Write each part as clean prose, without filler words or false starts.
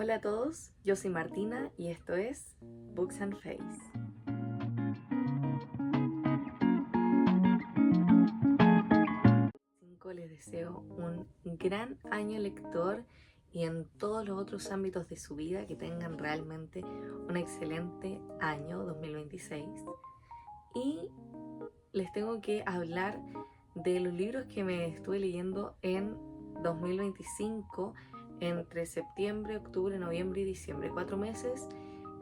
Hola a todos, yo soy Martina y esto es Books and Face. Les deseo un gran año lector y en todos los otros ámbitos de su vida que tengan realmente un excelente año 2026. Y les tengo que hablar de los libros que me estuve leyendo en 2025 entre septiembre, octubre, noviembre y diciembre. 4 meses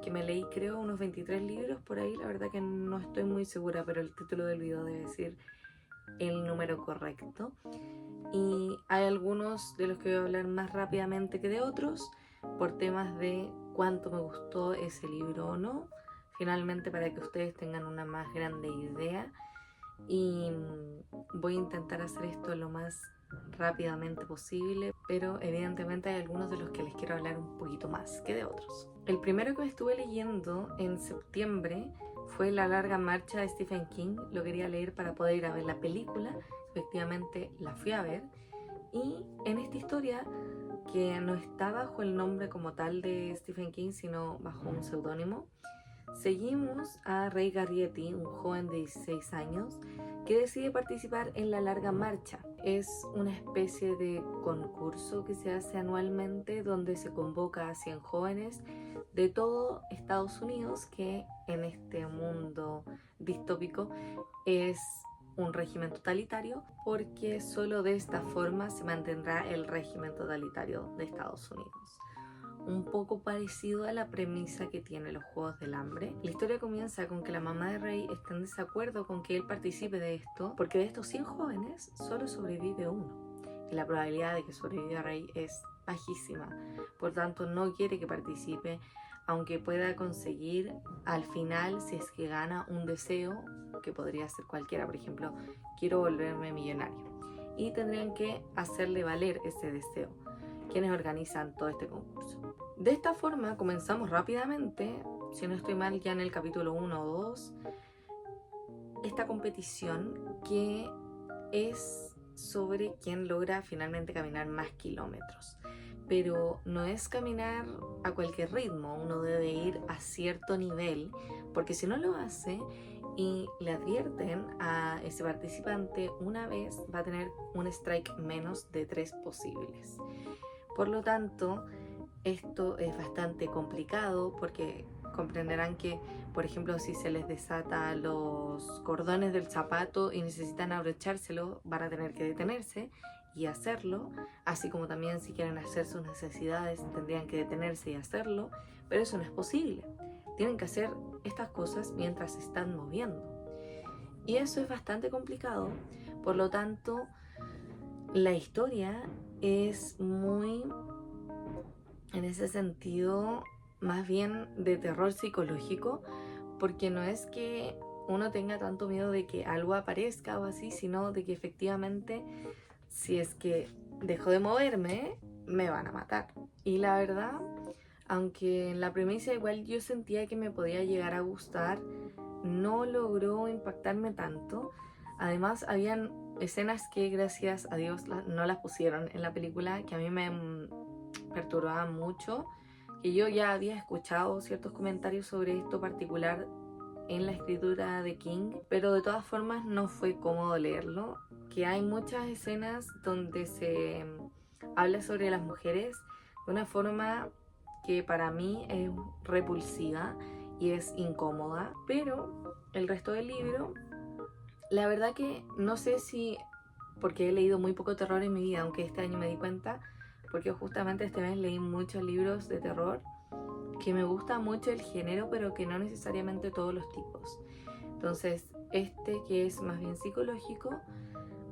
que me leí creo unos 23 libros por ahí. La verdad que no estoy muy segura, pero el título del video debe decir el número correcto. Y hay algunos de los que voy a hablar más rápidamente que de otros por temas de cuánto me gustó ese libro o no, finalmente para que ustedes tengan una más grande idea. Y voy a intentar hacer esto lo más rápidamente posible, pero evidentemente hay algunos de los que les quiero hablar un poquito más que de otros. El primero que me estuve leyendo en septiembre fue La larga marcha de Stephen King. Lo quería leer para poder ir a ver la película, efectivamente la fui a ver, y en esta historia, que no está bajo el nombre como tal de Stephen King, sino bajo un seudónimo, seguimos a Ray Garrietti, un joven de 16 años que decide participar en la larga marcha. Es una especie de concurso que se hace anualmente donde se convoca a 100 jóvenes de todo Estados Unidos, que en este mundo distópico es un régimen totalitario, porque solo de esta forma se mantendrá el régimen totalitario de Estados Unidos. Un poco parecido a la premisa que tiene los Juegos del Hambre. La historia comienza con que la mamá de Rey está en desacuerdo con que él participe de esto, porque de estos 100 jóvenes solo sobrevive uno. Y la probabilidad de que sobreviva Rey es bajísima. Por tanto, no quiere que participe, aunque pueda conseguir al final, si es que gana, un deseo que podría ser cualquiera. Por ejemplo, quiero volverme millonario. Y tendrían que hacerle valer ese deseo quienes organizan todo este concurso. De esta forma comenzamos rápidamente, si no estoy mal ya en el capítulo 1 o 2, esta competición que es sobre quién logra finalmente caminar más kilómetros. Pero no es caminar a cualquier ritmo, uno debe ir a cierto nivel, porque si no lo hace y le advierten a ese participante una vez, va a tener un strike menos de 3 posibles. Por lo tanto, esto es bastante complicado porque comprenderán que, por ejemplo, si se les desata los cordones del zapato y necesitan abrochárselo, van a tener que detenerse y hacerlo, así como también si quieren hacer sus necesidades tendrían que detenerse y hacerlo, pero eso no es posible. Tienen que hacer estas cosas mientras se están moviendo. Y eso es bastante complicado, por lo tanto, la historia es muy, en ese sentido, más bien de terror psicológico, porque no es que uno tenga tanto miedo de que algo aparezca o así, sino de que efectivamente, si es que dejo de moverme, me van a matar. Y la verdad, aunque en la premisa igual yo sentía que me podía llegar a gustar, no logró impactarme tanto. Además, habían escenas que gracias a Dios no las pusieron en la película, que a mí me perturbaban mucho, que yo ya había escuchado ciertos comentarios sobre esto particular en la escritura de King, pero de todas formas no fue cómodo leerlo, que hay muchas escenas donde se habla sobre las mujeres de una forma que para mí es repulsiva y es incómoda, pero el resto del libro, la verdad que no sé si, porque he leído muy poco terror en mi vida, aunque este año me di cuenta, porque justamente este mes leí muchos libros de terror, que me gusta mucho el género, pero que no necesariamente todos los tipos. Entonces, este que es más bien psicológico,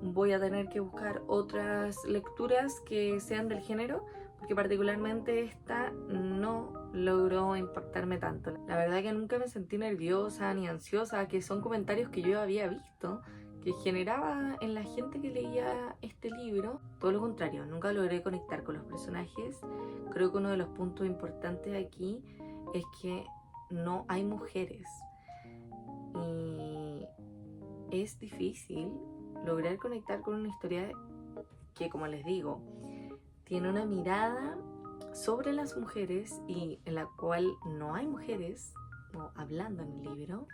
voy a tener que buscar otras lecturas que sean del género, porque particularmente esta no logró impactarme tanto. La verdad que nunca me sentí nerviosa ni ansiosa, que son comentarios que yo había visto que generaba en la gente que leía este libro. Todo lo contrario, nunca logré conectar con los personajes. Creo que uno de los puntos importantes aquí es que no hay mujeres y es difícil lograr conectar con una historia que, como les digo, tiene una mirada sobre las mujeres y en la cual no hay mujeres hablando en el libro,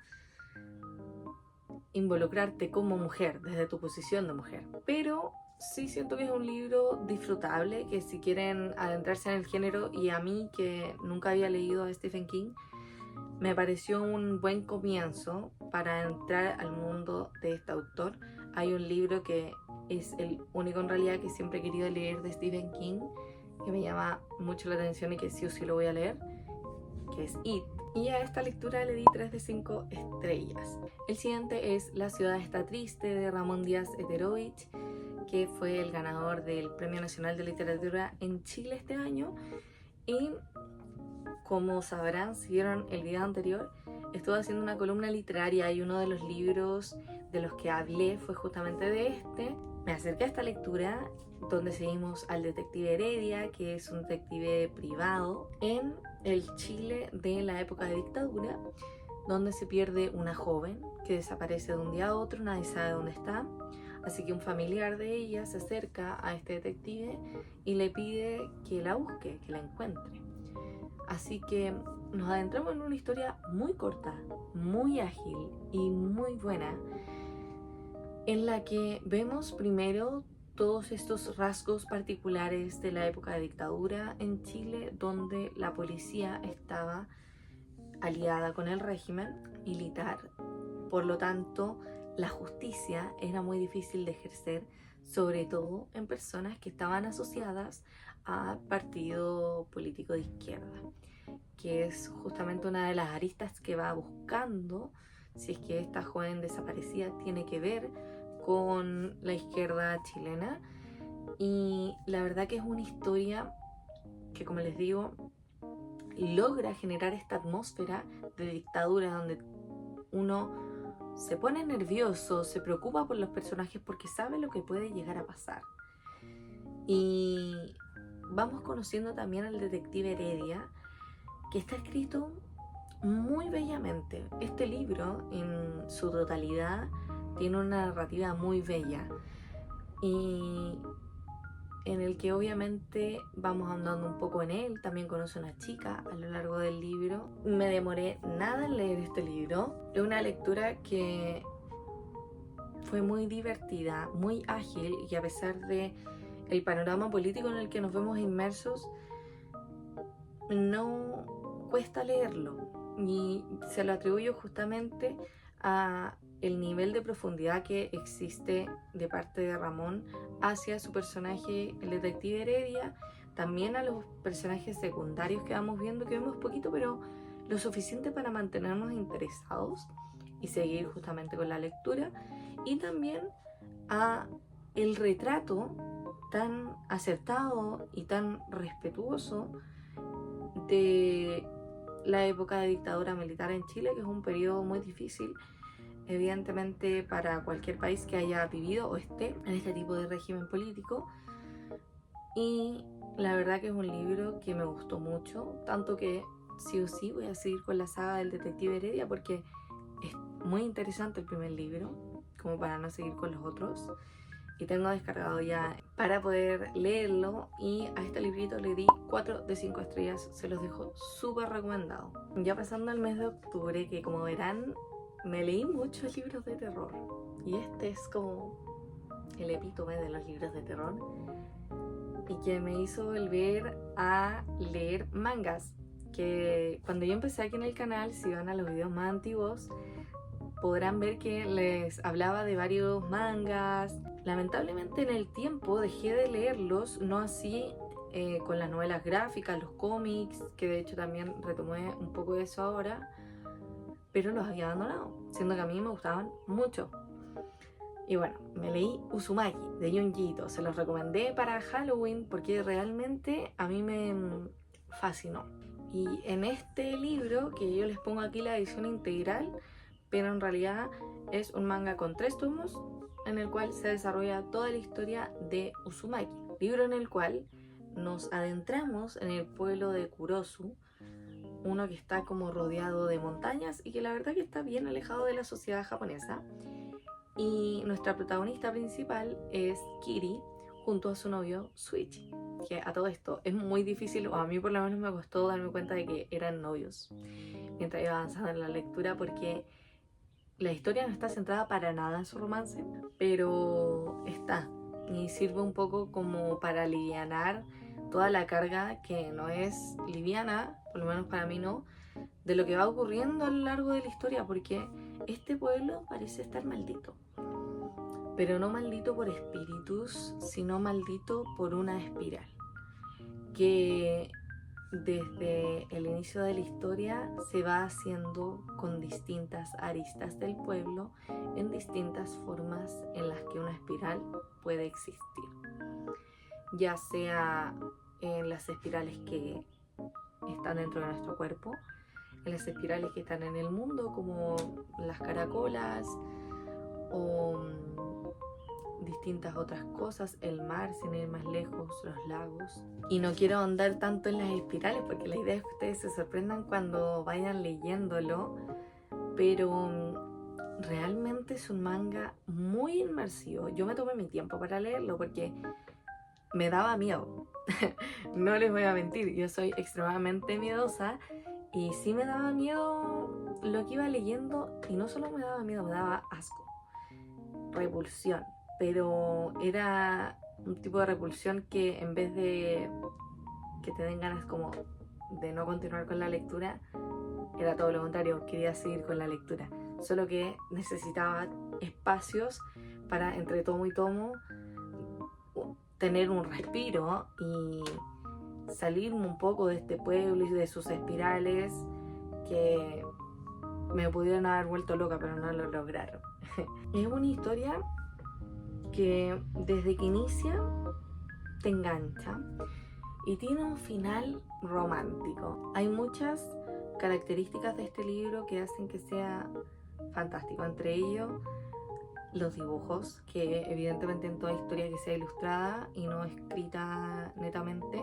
involucrarte como mujer, desde tu posición de mujer. Pero sí siento que es un libro disfrutable, que si quieren adentrarse en el género, y a mí que nunca había leído a Stephen King, me pareció un buen comienzo para entrar al mundo de este autor. Hay un libro que es el único en realidad que siempre he querido leer de Stephen King, que me llama mucho la atención y que sí o sí lo voy a leer, que es It. Y a esta lectura le di 3 de 5 estrellas. El siguiente es La ciudad está triste, de Ramón Díaz Heterovich, que fue el ganador del Premio Nacional de Literatura en Chile este año. Y como sabrán, si vieron el video anterior, estuve haciendo una columna literaria y uno de los libros de los que hablé fue justamente de este. Me acerqué a esta lectura donde seguimos al detective Heredia, que es un detective privado en el Chile de la época de dictadura, donde se pierde una joven que desaparece de un día a otro, nadie sabe dónde está. Así que un familiar de ella se acerca a este detective y le pide que la busque, que la encuentre. Así que nos adentramos en una historia muy corta, muy ágil y muy buena, en la que vemos primero todos estos rasgos particulares de la época de dictadura en Chile, donde la policía estaba aliada con el régimen militar. Por lo tanto, la justicia era muy difícil de ejercer, sobre todo en personas que estaban asociadas a partido político de izquierda, que es justamente una de las aristas que va buscando si es que esta joven desaparecida tiene que ver con la izquierda chilena. Y la verdad que es una historia que, como les digo, logra generar esta atmósfera de dictadura donde uno se pone nervioso, se preocupa por los personajes porque sabe lo que puede llegar a pasar. Y vamos conociendo también al detective Heredia, que está escrito muy bellamente. Este libro en su totalidad tiene una narrativa muy bella y en el que obviamente vamos andando un poco en él. También conoce a una chica a lo largo del libro. Me demoré nada en leer este libro. Es una lectura que fue muy divertida, muy ágil, y a pesar de el panorama político en el que nos vemos inmersos, no cuesta leerlo, y se lo atribuyo justamente a el nivel de profundidad que existe de parte de Ramón hacia su personaje, el detective Heredia, también a los personajes secundarios que vamos viendo, que vemos poquito, pero lo suficiente para mantenernos interesados y seguir justamente con la lectura, y también a el retrato tan acertado y tan respetuoso de la época de dictadura militar en Chile, que es un periodo muy difícil, evidentemente, para cualquier país que haya vivido o esté en este tipo de régimen político. Y la verdad que es un libro que me gustó mucho, tanto que sí o sí voy a seguir con la saga del detective Heredia, porque es muy interesante el primer libro, como para no seguir con los otros. Y tengo descargado ya para poder leerlo, y a este librito le di 4 de 5 estrellas, se los dejo súper recomendado. Ya pasando al mes de octubre, que como verán me leí muchos libros de terror, y este es como el epítome de los libros de terror, y que me hizo volver a leer mangas, que cuando yo empecé aquí en el canal, si van a los videos más antiguos, podrán ver que les hablaba de varios mangas. Lamentablemente en el tiempo dejé de leerlos, no así con las novelas gráficas, los cómics, que de hecho también retomé un poco de eso ahora, pero los había abandonado, siendo que a mí me gustaban mucho. Y bueno, me leí Uzumaki de Junji Ito, se los recomendé para Halloween porque realmente a mí me fascinó. Y en este libro, que yo les pongo aquí la edición integral, pero en realidad es un manga con 3 tomos en el cual se desarrolla toda la historia de Uzumaki, libro en el cual nos adentramos en el pueblo de Kurosu, uno que está como rodeado de montañas y que la verdad que está bien alejado de la sociedad japonesa. Y nuestra protagonista principal es Kiri, junto a su novio Shuichi, que a todo esto es muy difícil, o a mí por lo menos me costó darme cuenta de que eran novios mientras iba avanzando en la lectura, porque la historia no está centrada para nada en su romance, pero está, y sirve un poco como para alivianar toda la carga, que no es liviana, por lo menos para mí no, de lo que va ocurriendo a lo largo de la historia, porque este pueblo parece estar maldito, pero no maldito por espíritus, sino maldito por una espiral que desde el inicio de la historia se va haciendo con distintas aristas del pueblo, en distintas formas en las que una espiral puede existir, ya sea en las espirales que están dentro de nuestro cuerpo, en las espirales que están en el mundo, como las caracolas o distintas otras cosas, el mar, sin ir más lejos, los lagos. Y no quiero ahondar tanto en las espirales, porque la idea es que ustedes se sorprendan cuando vayan leyéndolo, pero realmente es un manga muy inmersivo. Yo me tomé mi tiempo para leerlo porque me daba miedo. No les voy a mentir, yo soy extremadamente miedosa y sí me daba miedo lo que iba leyendo, y no solo me daba miedo, me daba asco, repulsión, pero era un tipo de repulsión que en vez de que te den ganas como de no continuar con la lectura, era todo lo contrario, quería seguir con la lectura, solo que necesitaba espacios para entre tomo y tomo tener un respiro y salirme un poco de este pueblo y de sus espirales que me pudieron haber vuelto loca, pero no lo lograron. Es una historia que desde que inicia te engancha y tiene un final romántico. Hay muchas características de este libro que hacen que sea fantástico, entre ellos los dibujos, que evidentemente en toda historia que sea ilustrada y no escrita netamente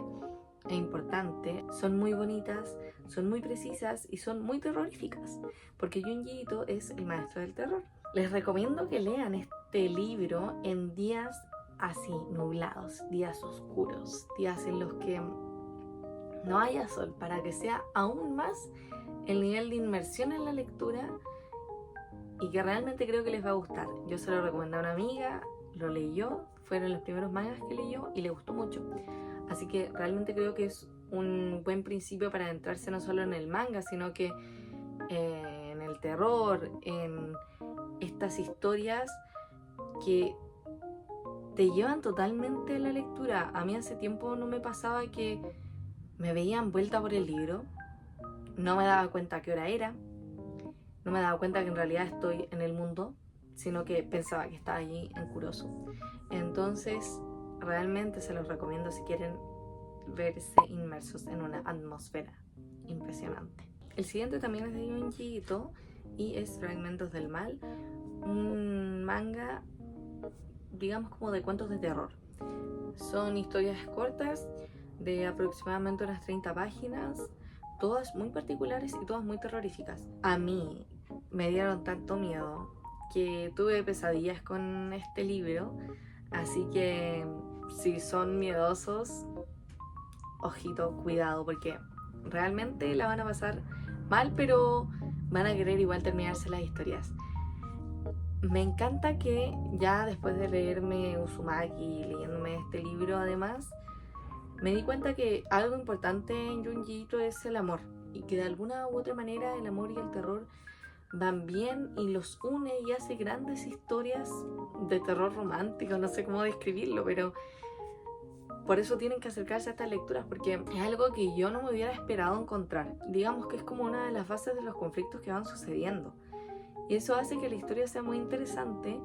es importante, son muy bonitas, son muy precisas y son muy terroríficas, porque Junji Ito es el maestro del terror. Les recomiendo que lean este libro en días así nublados, días oscuros, días en los que no haya sol, para que sea aún más el nivel de inmersión en la lectura, y que realmente creo que les va a gustar. Yo se lo recomendé a una amiga, lo leyó, fueron los primeros mangas que leyó y le gustó mucho. Así que realmente creo que es un buen principio para adentrarse no solo en el manga, sino que en el terror, en estas historias que te llevan totalmente a la lectura. A mí hace tiempo no me pasaba que me veía envuelta por el libro, no me daba cuenta a qué hora era, no me daba cuenta que en realidad estoy en el mundo, sino que pensaba que estaba allí en Kurosu. Entonces, realmente se los recomiendo si quieren verse inmersos en una atmósfera impresionante. El siguiente también es de Junji Ito y es Fragmentos del Mal, un manga, digamos, como de cuentos de terror. Son historias cortas de aproximadamente unas 30 páginas, todas muy particulares y todas muy terroríficas. A mí me dieron tanto miedo que tuve pesadillas con este libro, así que si son miedosos, ojito, cuidado, porque realmente la van a pasar mal, pero van a querer igual terminarse las historias. Me encanta que ya después de leerme Uzumaki y leyéndome este libro además, me di cuenta que algo importante en Junji Ito es el amor, y que de alguna u otra manera el amor y el terror van bien y los une y hace grandes historias de terror romántico, no sé cómo describirlo, pero por eso tienen que acercarse a estas lecturas, porque es algo que yo no me hubiera esperado encontrar. Digamos que es como una de las bases de los conflictos que van sucediendo, y eso hace que la historia sea muy interesante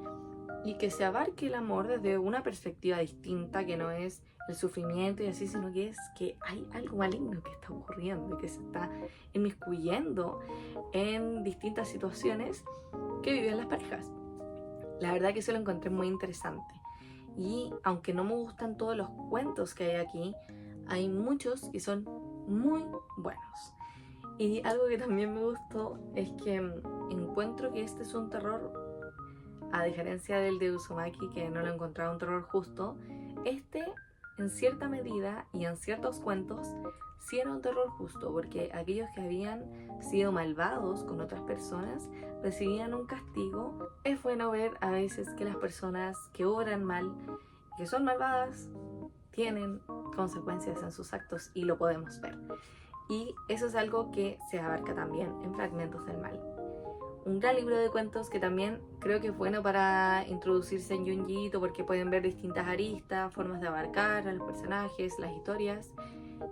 y que se abarque el amor desde una perspectiva distinta, que no es el sufrimiento y así, sino que es que hay algo maligno que está ocurriendo y que se está inmiscuyendo en distintas situaciones que viven las parejas. La verdad que eso lo encontré muy interesante, y aunque no me gustan todos los cuentos que hay aquí, hay muchos que son muy buenos. Y algo que también me gustó es que encuentro que este es un terror, a diferencia del de Uzumaki, que no lo encontraba un terror justo, Este, en cierta medida y en ciertos cuentos, sí era un terror justo, porque aquellos que habían sido malvados con otras personas recibían un castigo. Es bueno ver a veces que las personas que obran mal, que son malvadas, tienen consecuencias en sus actos y lo podemos ver. Y eso es algo que se abarca también en Fragmentos del Mal. Un gran libro de cuentos que también creo que es bueno para introducirse en Junjiito, porque pueden ver distintas aristas, formas de abarcar a los personajes, las historias,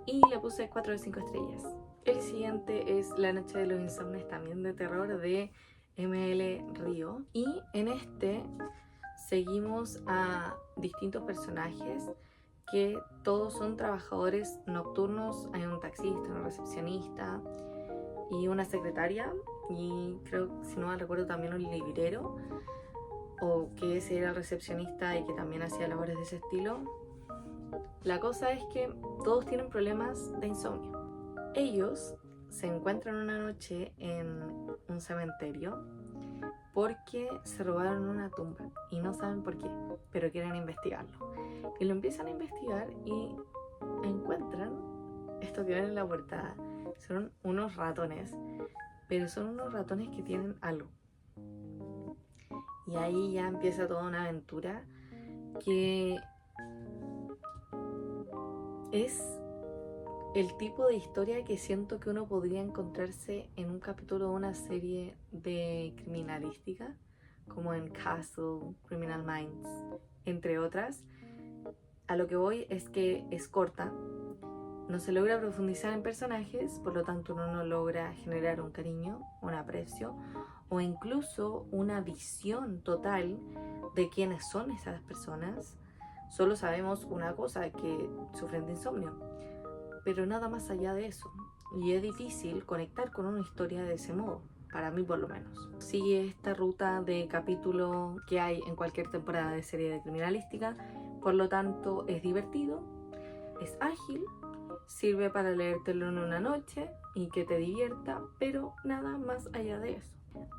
y le puse 4 de 5 estrellas. El siguiente es La Noche de los Insomnes, también de terror, de ML Río, y en este seguimos a distintos personajes que todos son trabajadores nocturnos. Hay un taxista, una recepcionista y una secretaria, y creo, si no me recuerdo, también un librero, o que ese era el recepcionista y que también hacía labores de ese estilo. La cosa es que todos tienen problemas de insomnio. Ellos se encuentran una noche en un cementerio porque se robaron una tumba y no saben por qué, pero quieren investigarlo. Y lo empiezan a investigar y encuentran esto que ven en la portada. Son unos ratones, pero son unos ratones que tienen algo. Y ahí ya empieza toda una aventura que es el tipo de historia que siento que uno podría encontrarse en un capítulo de una serie de criminalística, como en Castle, Criminal Minds, entre otras. A lo que voy es que es corta, no se logra profundizar en personajes, por lo tanto uno no logra generar un cariño, un aprecio o incluso una visión total de quiénes son esas personas. Solo sabemos una cosa, que sufren de insomnio, pero nada más allá de eso. Y es difícil conectar con una historia de ese modo, para mí por lo menos. Sigue esta ruta de capítulo que hay en cualquier temporada de serie de criminalística, por lo tanto es divertido, es ágil, sirve para leértelo en una noche y que te divierta, pero nada más allá de eso.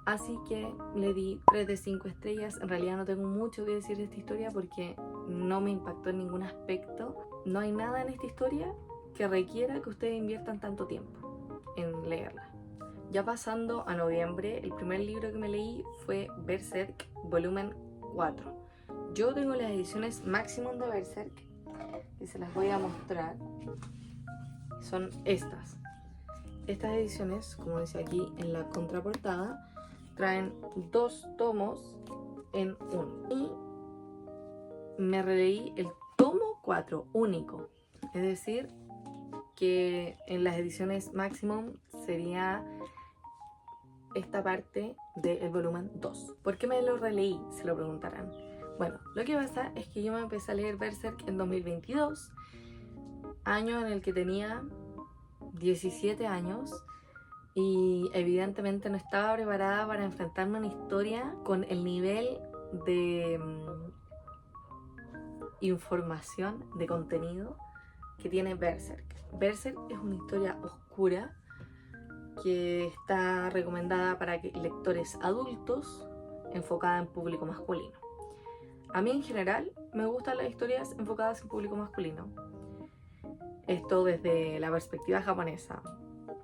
Así que le di 3 de 5 estrellas. En realidad no tengo mucho que decir de esta historia porque no me impactó en ningún aspecto. No hay nada en esta historia que requiera que ustedes inviertan tanto tiempo en leerla. Ya pasando a noviembre, el primer libro que me leí fue Berserk volumen 4. Yo tengo las ediciones Maximum de Berserk y se las voy a mostrar. Son estas. Estas ediciones, como dice aquí en la contraportada, traen 2 tomos en uno. Y me releí el tomo 4 único. Es decir, que en las ediciones Maximum sería esta parte del volumen 2. ¿Por qué me lo releí? Se lo preguntarán. Bueno, lo que pasa es que yo me empecé a leer Berserk en 2022, año en el que tenía 17 años, y evidentemente no estaba preparada para enfrentarme a una historia con el nivel de información, de contenido que tiene Berserk. Berserk es una historia oscura que está recomendada para lectores adultos, enfocada en público masculino. A mí en general me gustan las historias enfocadas en público masculino. Esto desde la perspectiva japonesa.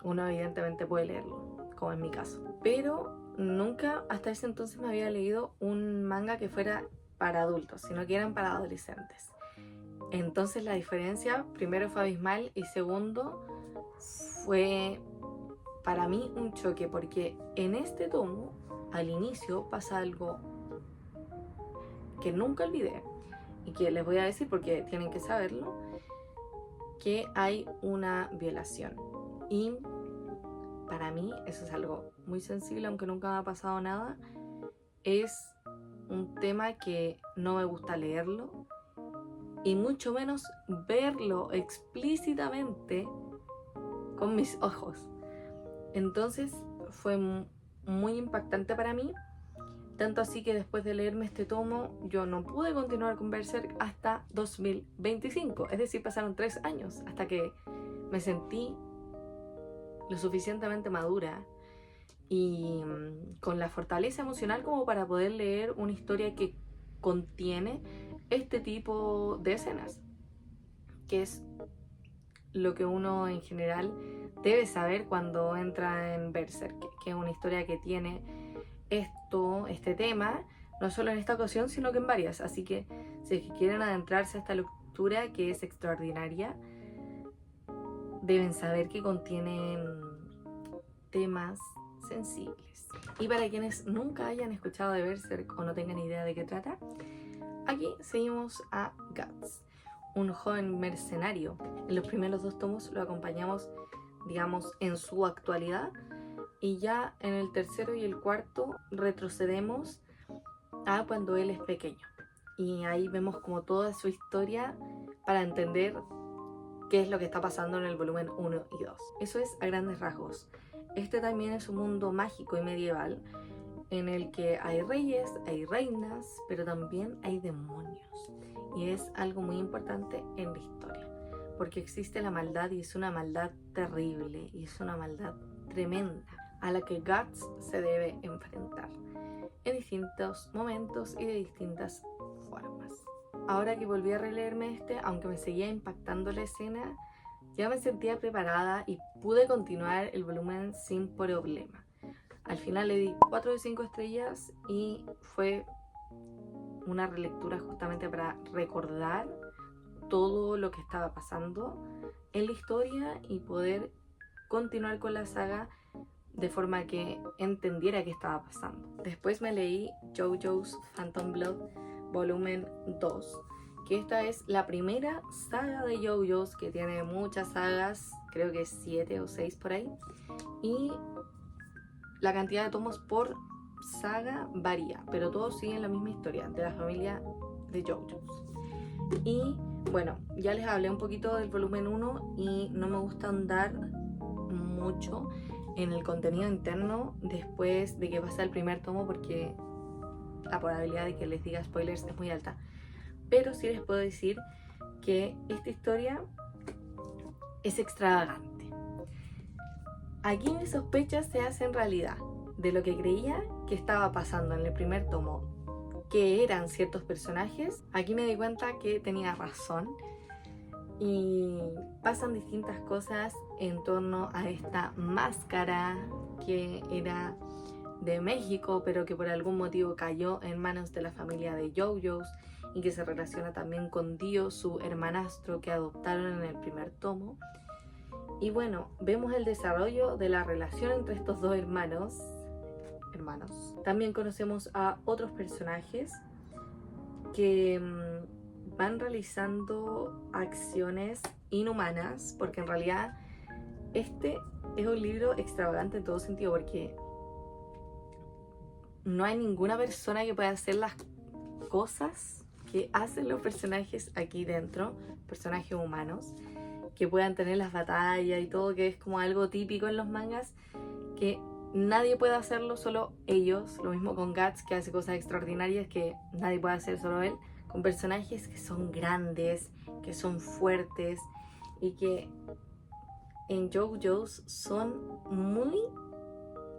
Uno evidentemente puede leerlo, como en mi caso. Pero nunca hasta ese entonces me había leído un manga que fuera para adultos, sino que eran para adolescentes. Entonces la diferencia, primero, fue abismal, y segundo, fue para mí un choque, porque en este tomo, al inicio, pasa algo que nunca olvidé y que les voy a decir porque tienen que saberlo, que hay una violación. Y para mí eso es algo muy sensible, aunque nunca me ha pasado nada. Es un tema que no me gusta leerlo y mucho menos verlo explícitamente con mis ojos. Entonces fue muy impactante para mí, tanto así que después de leerme este tomo yo no pude continuar con Berserk hasta 2025, es decir, pasaron 3 años hasta que me sentí lo suficientemente madura y con la fortaleza emocional como para poder leer una historia que contiene este tipo de escenas, que es lo que uno en general debe saber cuando entra en Berserk, que es una historia que tiene este tema, no solo en esta ocasión, sino que en varias. Así que si es que quieren adentrarse a esta lectura, que es extraordinaria, deben saber que contienen temas sensibles. Y para quienes nunca hayan escuchado de Berserk o no tengan idea de qué trata, aquí seguimos a Guts, un joven mercenario. En los primeros 2 tomos lo acompañamos, digamos, en su actualidad, y ya en el tercero y el cuarto retrocedemos a cuando él es pequeño. Y ahí vemos como toda su historia para entender qué es lo que está pasando en el volumen 1 y 2. Eso es a grandes rasgos. Este también es un mundo mágico y medieval en el que hay reyes, hay reinas, pero también hay demonios. Y es algo muy importante en la historia, porque existe la maldad, y es una maldad terrible, y es una maldad tremenda a la que Guts se debe enfrentar en distintos momentos y de distintas formas. Ahora que volví a releerme aunque me seguía impactando la escena, ya me sentía preparada y pude continuar el volumen sin problema. Al final le di 4 de 5 estrellas y fue una relectura justamente para recordar todo lo que estaba pasando en la historia y poder continuar con la saga de forma que entendiera qué estaba pasando. Después me leí JoJo's Phantom Blood volumen 2, que esta es la primera saga de JoJo's, que tiene muchas sagas, creo que 7 o 6 por ahí, y la cantidad de tomos por saga varía, pero todos siguen la misma historia de la familia de JoJo's. Y bueno, ya les hablé un poquito del volumen 1 y no me gusta andar mucho en el contenido interno después de que pasa el primer tomo, porque la probabilidad de que les diga spoilers es muy alta. Pero sí les puedo decir que esta historia es extravagante. Aquí mis sospechas se hacen realidad de lo que creía que estaba pasando en el primer tomo, que eran ciertos personajes. Aquí me di cuenta que tenía razón y pasan distintas cosas en torno a esta máscara que era de México, pero que por algún motivo cayó en manos de la familia de JoJo's, y que se relaciona también con Dio, su hermanastro que adoptaron en el primer tomo. Y bueno, vemos el desarrollo de la relación entre estos dos hermanos. También conocemos a otros personajes que van realizando acciones inhumanas, porque en realidad este es un libro extravagante en todo sentido, porque no hay ninguna persona que pueda hacer las cosas que hacen los personajes aquí dentro, personajes humanos, que puedan tener las batallas y todo, que es como algo típico en los mangas, que nadie puede hacerlo, solo ellos. Lo mismo con Guts, que hace cosas extraordinarias que nadie puede hacer, solo él, con personajes que son grandes, que son fuertes y que en JoJo's son muy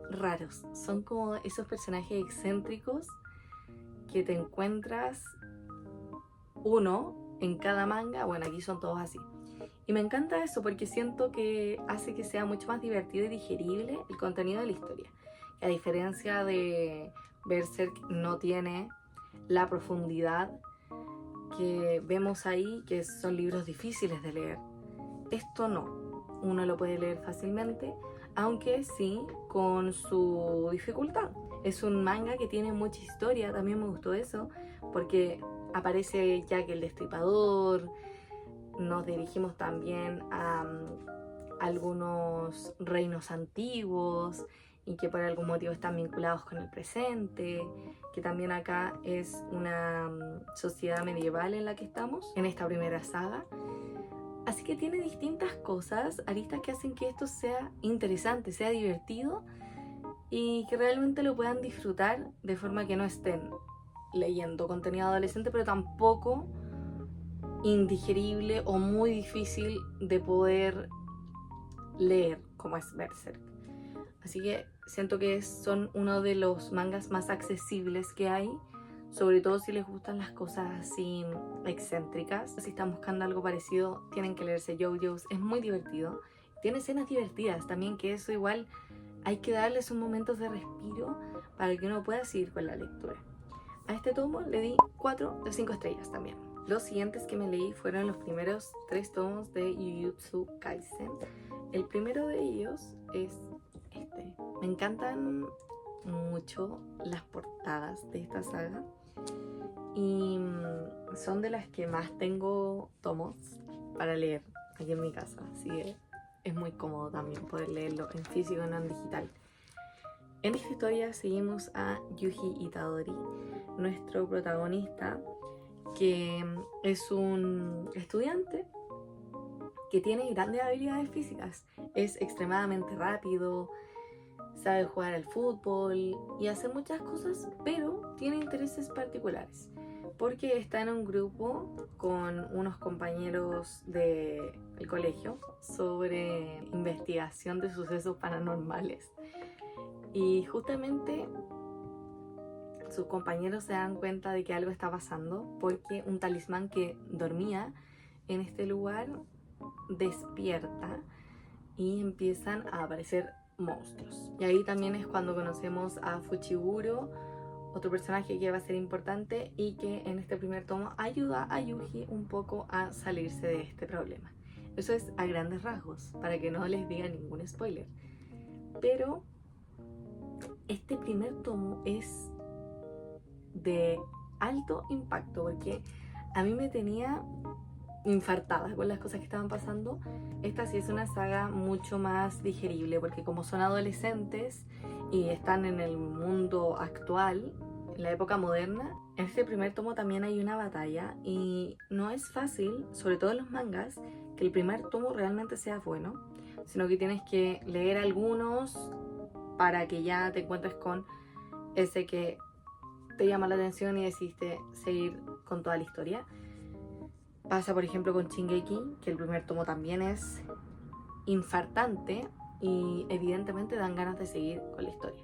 raros. Son como esos personajes excéntricos que te encuentras uno en cada manga. Bueno, aquí son todos así. Y me encanta eso porque siento que hace que sea mucho más divertido y digerible el contenido de la historia. Que a diferencia de Berserk, no tiene la profundidad que vemos ahí, que son libros difíciles de leer. Esto no, uno lo puede leer fácilmente, aunque sí con su dificultad. Es un manga que tiene mucha historia, también me gustó eso, porque aparece Jack el Destripador. Nos dirigimos también a algunos reinos antiguos y que por algún motivo están vinculados con el presente, que también acá es una sociedad medieval en la que estamos, en esta primera saga. Así que tiene distintas cosas, aristas, que hacen que esto sea interesante, sea divertido y que realmente lo puedan disfrutar, de forma que no estén leyendo contenido adolescente, pero tampoco indigerible o muy difícil de poder leer como es Berserk. Así que siento que son uno de los mangas más accesibles que hay, sobre todo si les gustan las cosas así excéntricas. Si están buscando algo parecido, tienen que leerse JoJo's, es muy divertido. Tiene escenas divertidas también, que eso igual hay que darles un momento de respiro para que uno pueda seguir con la lectura. A este tomo le di 4 de 5 estrellas también. Los siguientes que me leí fueron los primeros 3 tomos de Jujutsu Kaisen. El primero de ellos es este. Me encantan mucho las portadas de esta saga y son de las que más tengo tomos para leer aquí en mi casa, así que es muy cómodo también poder leerlo en físico y no en digital. En esta historia seguimos a Yuji Itadori, nuestro protagonista, que es un estudiante que tiene grandes habilidades físicas. Es extremadamente rápido, sabe jugar al fútbol y hacer muchas cosas, pero tiene intereses particulares porque está en un grupo con unos compañeros del colegio sobre investigación de sucesos paranormales. Y justamente sus compañeros se dan cuenta de que algo está pasando porque un talismán que dormía en este lugar despierta y empiezan a aparecer monstruos. Y ahí también es cuando conocemos a Fushiguro, otro personaje que va a ser importante y que en este primer tomo ayuda a Yuji un poco a salirse de este problema. Eso es a grandes rasgos, para que no les diga ningún spoiler. Pero este primer tomo es de alto impacto porque a mí me tenía infartada con las cosas que estaban pasando. Esta sí es una saga mucho más digerible porque como son adolescentes y están en el mundo actual, en la época moderna, en este primer tomo también hay una batalla y no es fácil, sobre todo en los mangas, que el primer tomo realmente sea bueno, sino que tienes que leer algunos para que ya te encuentres con ese que te llama la atención y decidiste seguir con toda la historia. Pasa por ejemplo con Shingeki, que el primer tomo también es infartante y evidentemente dan ganas de seguir con la historia.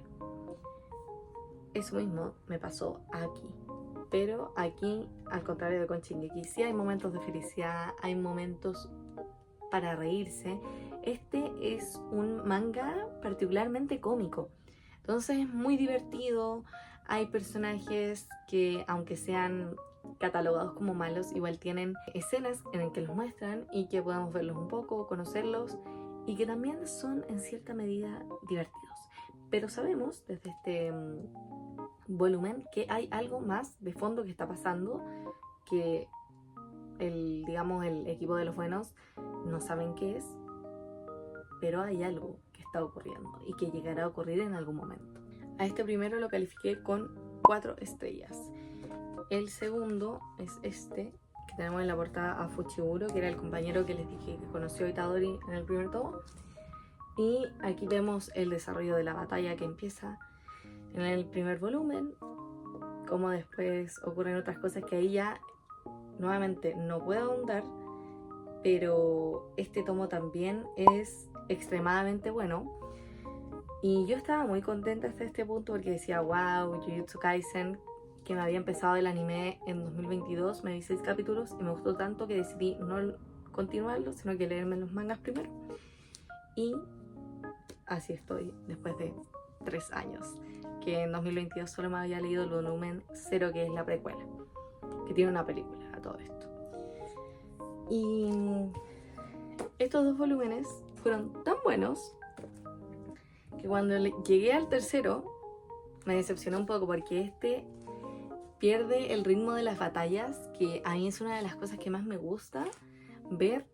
Eso mismo me pasó aquí, pero aquí, al contrario de con Shingeki, sí hay momentos de felicidad, hay momentos para reírse. Este es un manga particularmente cómico, entonces es muy divertido. Hay personajes que, aunque sean catalogados como malos, igual tienen escenas en las que los muestran y que podemos verlos un poco, conocerlos y que también son en cierta medida divertidos. Pero sabemos desde este volumen que hay algo más de fondo que está pasando, que digamos, el equipo de los buenos no saben qué es, pero hay algo que está ocurriendo y que llegará a ocurrir en algún momento. A este primero lo califiqué con 4 estrellas. El segundo es este, que tenemos en la portada a Fushiguro, que era el compañero que les dije que conoció a Itadori en el primer tomo. Y aquí vemos el desarrollo de la batalla que empieza en el primer volumen, como después ocurren otras cosas que ahí ya nuevamente no puedo ahondar, pero este tomo también es extremadamente bueno. Y yo estaba muy contenta hasta este punto porque decía, wow, Jujutsu Kaisen, que me había empezado el anime en 2022, me vi 6 capítulos y me gustó tanto que decidí no continuarlo, sino que leerme los mangas primero. Y así estoy después de 3 años, que en 2022 solo me había leído el volumen 0, que es la precuela, que tiene una película a todo esto. Y estos 2 volúmenes fueron tan buenos que cuando llegué al tercero me decepcionó un poco porque este pierde el ritmo de las batallas, que a mí es una de las cosas que más me gusta ver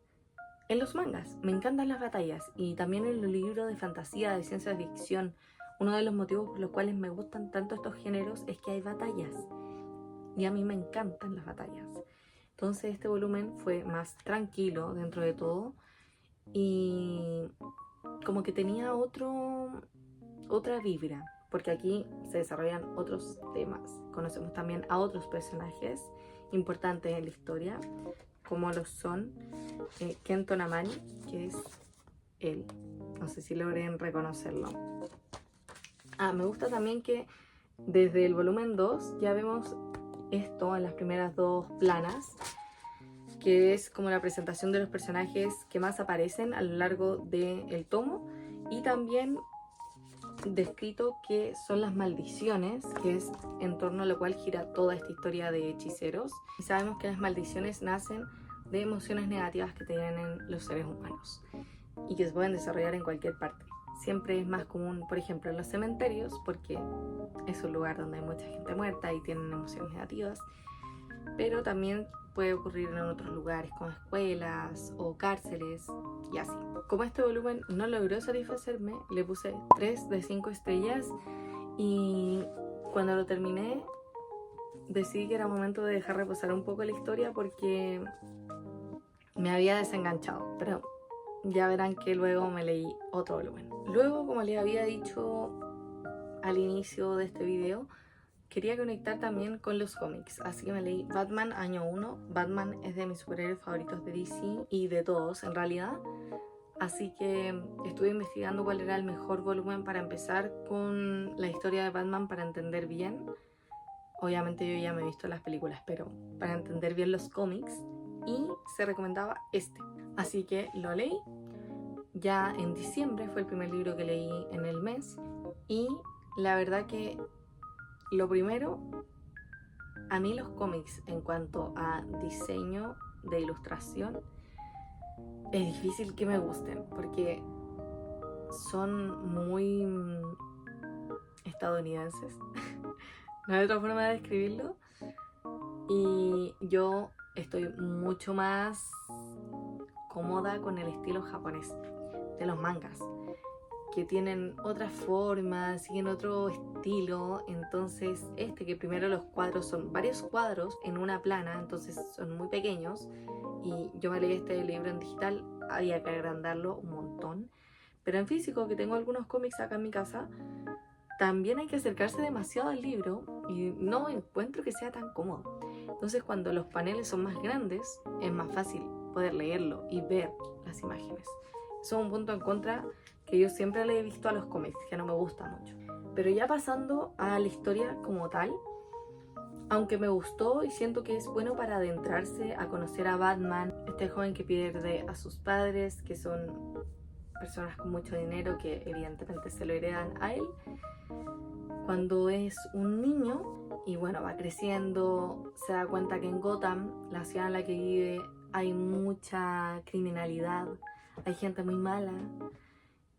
en los mangas. Me encantan las batallas y también en los libros de fantasía, de ciencia ficción. Uno de los motivos por los cuales me gustan tanto estos géneros es que hay batallas y a mí me encantan las batallas. Entonces este volumen fue más tranquilo dentro de todo y como que tenía otra vibra, porque aquí se desarrollan otros temas. Conocemos también a otros personajes importantes en la historia, como lo son Kento Namari, que es él. No sé si logren reconocerlo. Me gusta también que desde el volumen 2 ya vemos esto en las primeras 2 planas, que es como la presentación de los personajes que más aparecen a lo largo del tomo, y también descrito que son las maldiciones, que es en torno a lo cual gira toda esta historia de hechiceros. Y sabemos que las maldiciones nacen de emociones negativas que tienen los seres humanos y que se pueden desarrollar en cualquier parte. Siempre es más común, por ejemplo, en los cementerios, porque es un lugar donde hay mucha gente muerta y tienen emociones negativas, pero también puede ocurrir en otros lugares como escuelas o cárceles y así. Como este volumen no logró satisfacerme, le puse 3 de 5 estrellas, y cuando lo terminé decidí que era momento de dejar reposar un poco la historia porque me había desenganchado, pero ya verán que luego me leí otro volumen. Luego, como les había dicho al inicio de este video, quería conectar también con los cómics, así que me leí Batman año 1. Batman es de mis superhéroes favoritos de DC y de todos en realidad, así que estuve investigando cuál era el mejor volumen para empezar con la historia de Batman para entender bien. Obviamente yo ya me he visto las películas, pero para entender bien los cómics, y se recomendaba este, así que lo leí. Ya en diciembre fue el primer libro que leí en el mes, y la verdad que lo primero, a mí los cómics en cuanto a diseño de ilustración es difícil que me gusten porque son muy estadounidenses, no hay otra forma de describirlo, y yo estoy mucho más cómoda con el estilo japonés de los mangas, que tienen otras formas, siguen otro estilo. Entonces que primero los cuadros son varios cuadros en una plana, entonces son muy pequeños, y yo me leí este libro en digital, había que agrandarlo un montón, pero en físico, que tengo algunos cómics acá en mi casa, también hay que acercarse demasiado al libro y no encuentro que sea tan cómodo. Entonces cuando los paneles son más grandes es más fácil poder leerlo y ver las imágenes. Eso es un punto en contra que yo siempre le he visto a los cómics, que no me gusta mucho. Pero ya pasando a la historia como tal, aunque me gustó y siento que es bueno para adentrarse a conocer a Batman, este joven que pierde a sus padres, que son personas con mucho dinero que evidentemente se lo heredan a él cuando es un niño, y bueno, va creciendo, se da cuenta que en Gotham, la ciudad en la que vive, hay mucha criminalidad, hay gente muy mala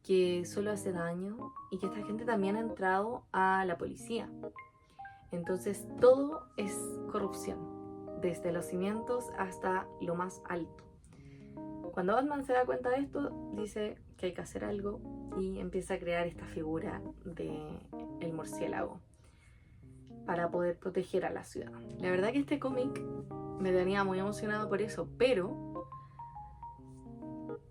que solo hace daño, y que esta gente también ha entrado a la policía. Entonces todo es corrupción, desde los cimientos hasta lo más alto. Cuando Batman se da cuenta de esto, dice que hay que hacer algo y empieza a crear esta figura de el murciélago para poder proteger a la ciudad. La verdad que este cómic me tenía muy emocionado por eso, pero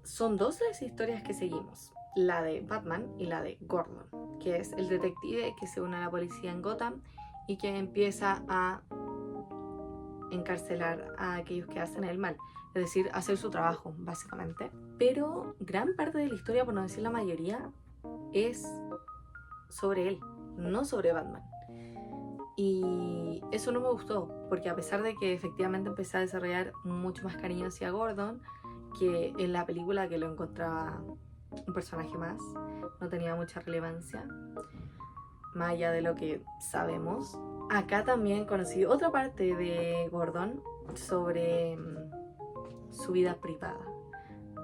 son 2 las historias que seguimos, la de Batman y la de Gordon, que es el detective que se une a la policía en Gotham y que empieza a encarcelar a aquellos que hacen el mal, es decir, hacer su trabajo básicamente. Pero gran parte de la historia, por no decir la mayoría, es sobre él, no sobre Batman. Y eso no me gustó, porque a pesar de que efectivamente empecé a desarrollar mucho más cariño hacia Gordon, que en la película, que lo encontraba un personaje más, no tenía mucha relevancia, más allá de lo que sabemos. Acá también conocí otra parte de Gordon sobre su vida privada,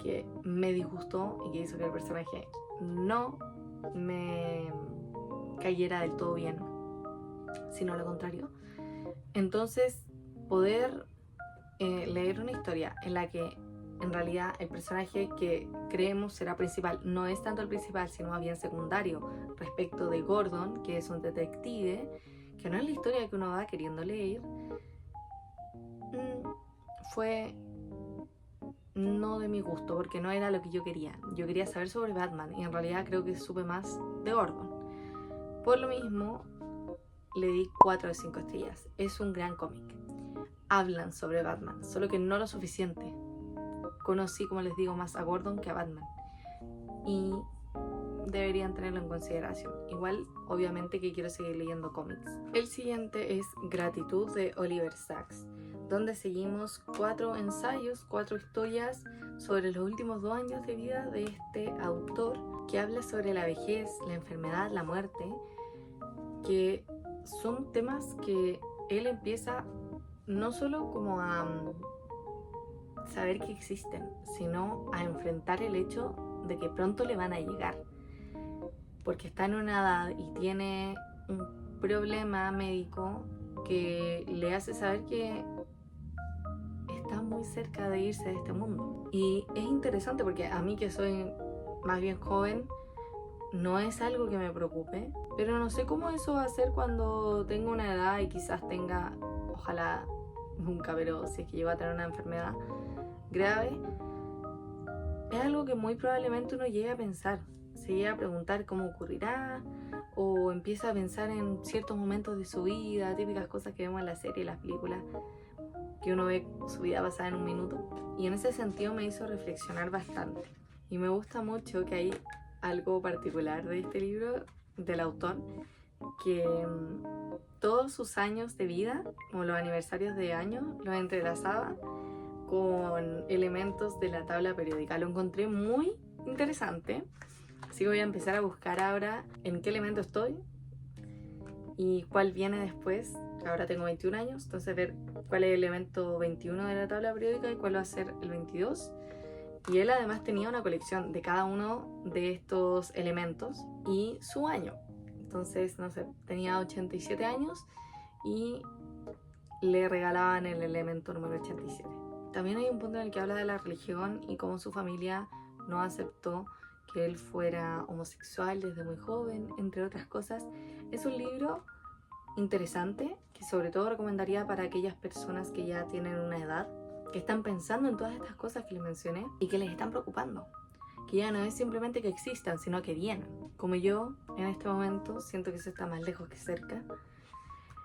que me disgustó y que hizo que el personaje no me cayera del todo bien, sino lo contrario. Entonces, poder leer una historia en la que en realidad el personaje que creemos será principal no es tanto el principal, sino más bien secundario respecto de Gordon, que es un detective, que no es la historia que uno va queriendo leer, fue no de mi gusto, porque no era lo que yo quería. Yo quería saber sobre Batman y en realidad creo que supe más de Gordon. Por lo mismo, le di 4 de 5 estrellas. Es un gran cómic. Hablan sobre Batman, solo que no lo suficiente. Conocí, como les digo, más a Gordon que a Batman. Y deberían tenerlo en consideración. Igual, obviamente que quiero seguir leyendo cómics. El siguiente es Gratitud de Oliver Sacks, donde seguimos 4 ensayos, 4 historias sobre los últimos 2 años de vida de este autor, que habla sobre la vejez, la enfermedad, la muerte, que son temas que él empieza no solo como a saber que existen, sino a enfrentar el hecho de que pronto le van a llegar, porque está en una edad y tiene un problema médico que le hace saber que está muy cerca de irse de este mundo. Y es interesante porque a mí, que soy más bien joven, no es algo que me preocupe, pero no sé cómo eso va a ser cuando tenga una edad y quizás tenga, ojalá nunca, pero si es que llego a tener una enfermedad grave, es algo que muy probablemente uno llegue a pensar, se llega a preguntar cómo ocurrirá, o empieza a pensar en ciertos momentos de su vida, típicas cosas que vemos en la serie y las películas, que uno ve su vida pasada en un minuto. Y en ese sentido me hizo reflexionar bastante. Y me gusta mucho que hay algo particular de este libro, del autor, que todos sus años de vida, como los aniversarios de años, los entrelazaba con elementos de la tabla periódica. Lo encontré muy interesante, así que voy a empezar a buscar ahora en qué elemento estoy y cuál viene después. Ahora tengo 21 años, entonces ver cuál es el elemento 21 de la tabla periódica y cuál va a ser el 22. Y él además tenía una colección de cada uno de estos elementos y su año. Entonces, no sé, tenía 87 años y le regalaban el elemento número 87. También hay un punto en el que habla de la religión y cómo su familia no aceptó que él fuera homosexual desde muy joven, entre otras cosas. Es un libro interesante que sobre todo recomendaría para aquellas personas que ya tienen una edad, que están pensando en todas estas cosas que les mencioné y que les están preocupando, que ya no es simplemente que existan, sino que vienen. Como yo, en este momento, siento que eso está más lejos que cerca.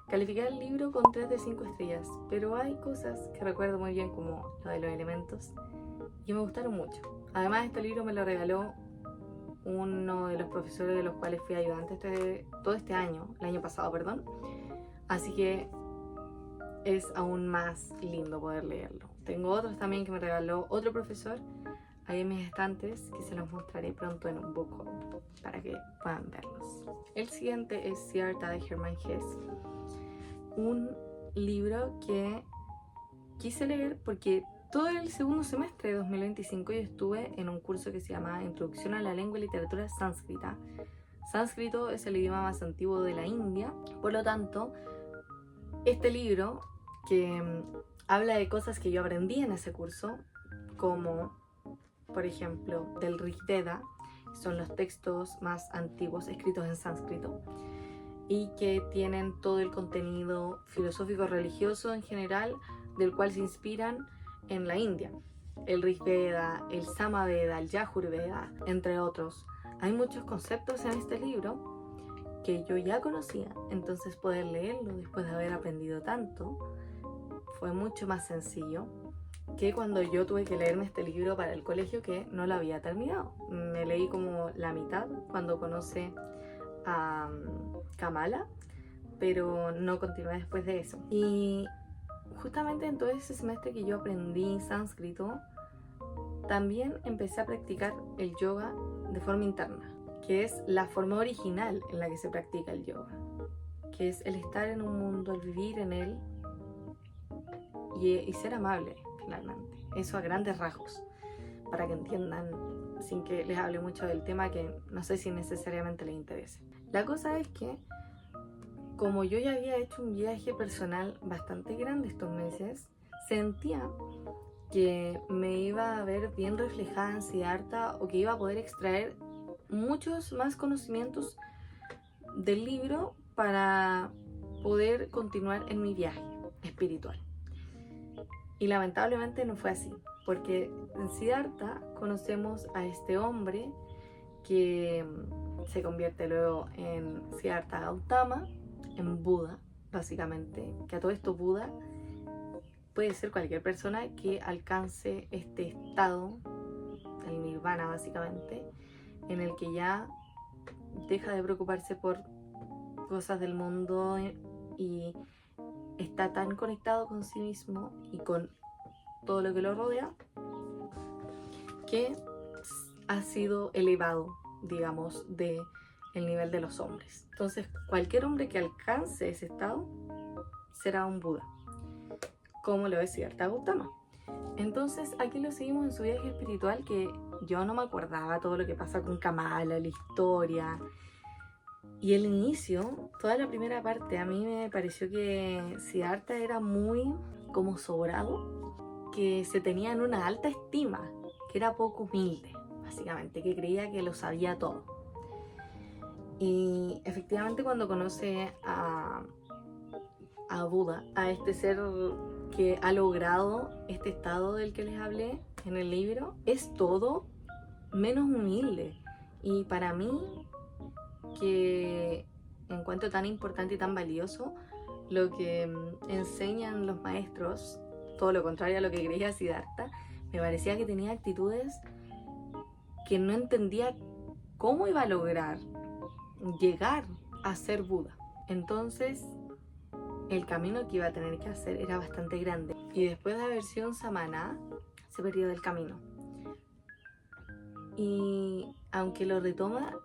Califiqué el libro con 3 de 5 estrellas, pero hay cosas que recuerdo muy bien, como lo de los elementos, y me gustaron mucho. Además, este libro me lo regaló uno de los profesores de los cuales fui ayudante todo este año, el año pasado, perdón. Así que es aún más lindo poder leerlo. Tengo otros también que me regaló otro profesor ahí en mis estantes, que se los mostraré pronto en un book haul para que puedan verlos. El siguiente es Siddhartha de Hermann Hesse, un libro que quise leer porque todo el segundo semestre de 2025 yo estuve en un curso que se llama Introducción a la Lengua y Literatura Sánscrita. Sánscrito es el idioma más antiguo de la India, por lo tanto, este libro, que habla de cosas que yo aprendí en ese curso, como por ejemplo del Rig Veda, son los textos más antiguos escritos en sánscrito y que tienen todo el contenido filosófico religioso en general del cual se inspiran en la India. El Rig Veda, el Sama Veda, el Yajur Veda, entre otros. Hay muchos conceptos en este libro que yo ya conocía, entonces poder leerlo después de haber aprendido tanto fue mucho más sencillo que cuando yo tuve que leerme este libro para el colegio, que no lo había terminado. Me leí como la mitad cuando conoce a Kamala, pero no continué después de eso. Y justamente en todo ese semestre que yo aprendí sánscrito, también empecé a practicar el yoga de forma interna, que es la forma original en la que se practica el yoga, que es el estar en un mundo, el vivir en él y ser amable, finalmente. Eso a grandes rasgos, para que entiendan, sin que les hable mucho del tema que no sé si necesariamente les interese. La cosa es que, como yo ya había hecho un viaje personal bastante grande estos meses, sentía que me iba a ver bien reflejada en Siddhartha, o que iba a poder extraer muchos más conocimientos del libro para poder continuar en mi viaje espiritual. Y lamentablemente no fue así, porque en Siddhartha conocemos a este hombre que se convierte luego en Siddhartha Gautama, en Buda, básicamente, que a todo esto Buda puede ser cualquier persona que alcance este estado, el nirvana básicamente, en el que ya deja de preocuparse por cosas del mundo y está tan conectado con sí mismo y con todo lo que lo rodea que ha sido elevado, digamos, de el nivel de los hombres. Entonces, cualquier hombre que alcance ese estado será un Buda, como lo es Siddhartha Gautama. Entonces, aquí lo seguimos en su viaje espiritual, que yo no me acordaba todo lo que pasa con Kamala, la historia. Y el inicio, toda la primera parte, a mí me pareció que Siddhartha era muy como sobrado, que se tenía en una alta estima, que era poco humilde, básicamente, que creía que lo sabía todo. Y efectivamente cuando conoce a Buda, a este ser que ha logrado este estado del que les hablé en el libro, es todo menos humilde. Y para mí, que encuentro tan importante y tan valioso lo que enseñan los maestros, todo lo contrario a lo que creía Siddhartha, me parecía que tenía actitudes que no entendía cómo iba a lograr llegar a ser Buda. Entonces, el camino que iba a tener que hacer era bastante grande. Y después de haber sido un samana, se perdió del camino. Y aunque lo retoma,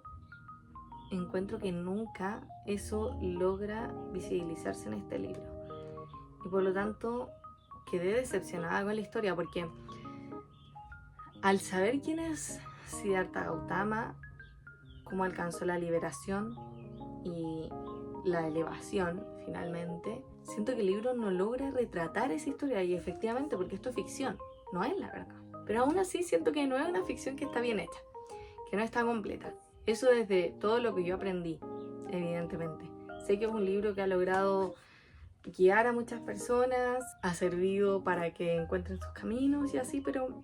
encuentro que nunca eso logra visibilizarse en este libro. Y por lo tanto, quedé decepcionada con la historia, porque al saber quién es Siddhartha Gautama, cómo alcanzó la liberación y la elevación finalmente, siento que el libro no logra retratar esa historia, y efectivamente, porque esto es ficción, no es la verdad. Pero aún así siento que no es una ficción que está bien hecha, que no está completa. Eso desde todo lo que yo aprendí, evidentemente. Sé que es un libro que ha logrado guiar a muchas personas, ha servido para que encuentren sus caminos y así, pero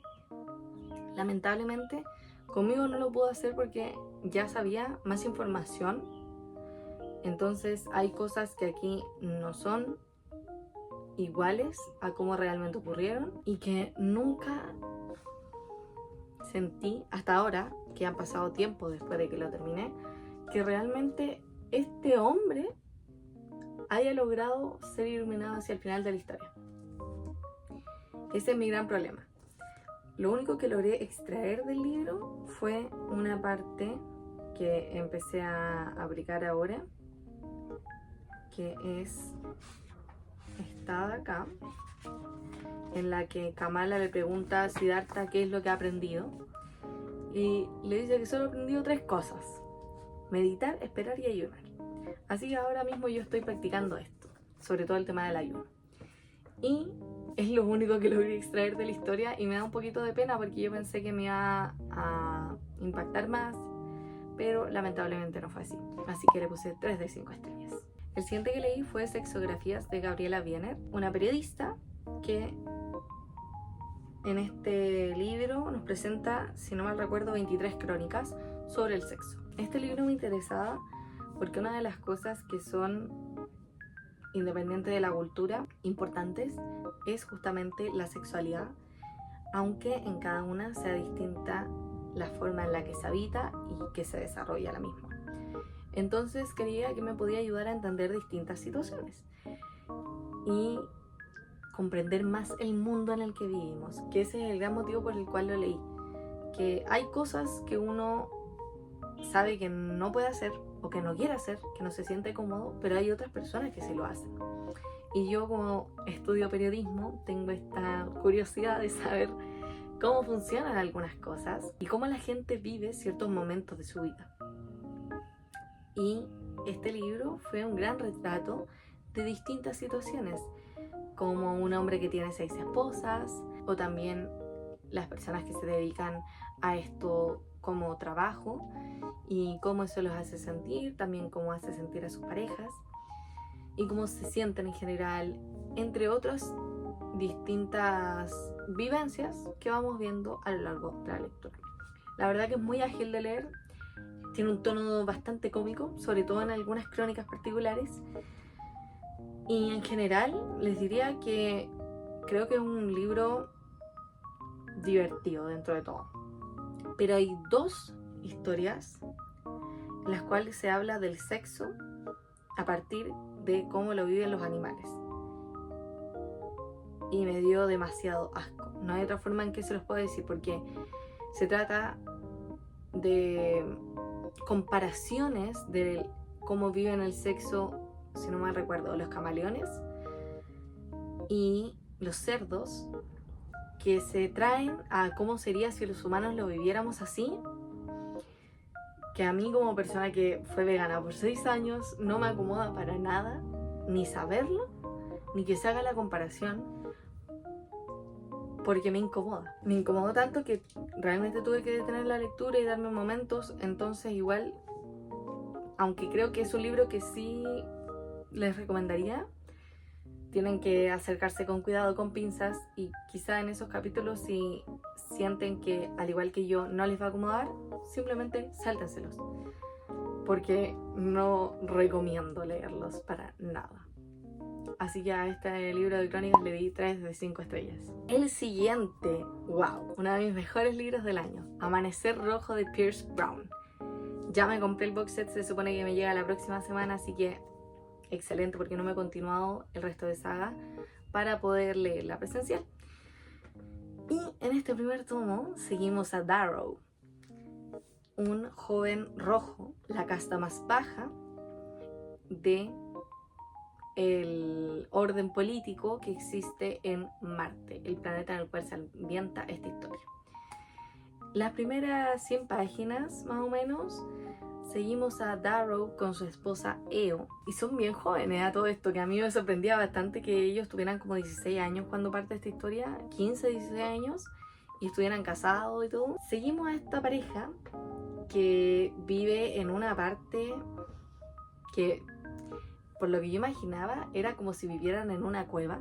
lamentablemente conmigo no lo pudo hacer porque ya sabía más información. Entonces hay cosas que aquí no son iguales a cómo realmente ocurrieron y que nunca sentí hasta ahora, que han pasado tiempo después de que lo terminé, que realmente este hombre haya logrado ser iluminado hacia el final de la historia. Ese es mi gran problema. Lo único que logré extraer del libro fue una parte que empecé a aplicar ahora, que es esta de acá, en la que Kamala le pregunta a Siddhartha qué es lo que ha aprendido, y le dice que solo ha aprendido 3 cosas: meditar, esperar y ayunar. Así que ahora mismo yo estoy practicando esto, sobre todo el tema del ayuno, y es lo único que logré extraer de la historia, y me da un poquito de pena porque yo pensé que me iba a impactar más, pero lamentablemente no fue así. Así que le puse 3 de 5 estrellas. El siguiente que leí fue Sexografías de Gabriela Wiener, una periodista que en este libro nos presenta, si no mal recuerdo, 23 crónicas sobre el sexo. Este libro me interesaba porque una de las cosas que son, independiente de la cultura, importantes, es justamente la sexualidad, aunque en cada una sea distinta la forma en la que se habita y que se desarrolla la misma. Entonces creía que me podía ayudar a entender distintas situaciones y comprender más el mundo en el que vivimos, que ese es el gran motivo por el cual lo leí, que hay cosas que uno sabe que no puede hacer o que no quiere hacer, que no se siente cómodo, pero hay otras personas que sí lo hacen. Y yo, como estudio periodismo, tengo esta curiosidad de saber cómo funcionan algunas cosas y cómo la gente vive ciertos momentos de su vida. Y este libro fue un gran retrato de distintas situaciones, como un hombre que tiene 6 esposas, o también las personas que se dedican a esto como trabajo y cómo eso los hace sentir, también cómo hace sentir a sus parejas y cómo se sienten en general, entre otras distintas vivencias que vamos viendo a lo largo de la lectura. La verdad que es muy ágil de leer, tiene un tono bastante cómico, sobre todo en algunas crónicas particulares, y en general les diría que creo que es un libro divertido dentro de todo. Pero hay 2 historias en las cuales se habla del sexo a partir de cómo lo viven los animales. Y me dio demasiado asco. No hay otra forma en que se los pueda decir, porque se trata de comparaciones de cómo viven el sexo, si no mal recuerdo, los camaleones y los cerdos, que se traen a cómo sería si los humanos lo viviéramos así, que a mí como persona que fue vegana por 6 años no me acomoda para nada, ni saberlo, ni que se haga la comparación, porque me incomoda. Me incomodó tanto que realmente tuve que detener la lectura y darme momentos. Entonces igual, aunque creo que es un libro que sí les recomendaría, tienen que acercarse con cuidado, con pinzas, y quizá en esos capítulos, si sienten que al igual que yo no les va a acomodar, simplemente sáltenselos, porque no recomiendo leerlos para nada. Así que a este libro de crónicas le di 3 de 5 estrellas. El siguiente, wow, uno de mis mejores libros del año, Amanecer Rojo de Pierce Brown. Ya me compré el box set, se supone que me llega la próxima semana, así que excelente, porque no me he continuado el resto de saga para poder leerla presencial. Y en este primer tomo seguimos a Darrow, un joven rojo, la casta más baja de el orden político que existe en Marte, el planeta en el cual se ambienta esta historia. Las primeras 100 páginas, más o menos, seguimos a Darrow con su esposa Eo, y son bien jóvenes a todo esto, que a mí me sorprendía bastante que ellos tuvieran como 16 años cuando parte esta historia, 15, 16 años, y estuvieran casados y todo. Seguimos a esta pareja que vive en una parte que, por lo que yo imaginaba, era como si vivieran en una cueva,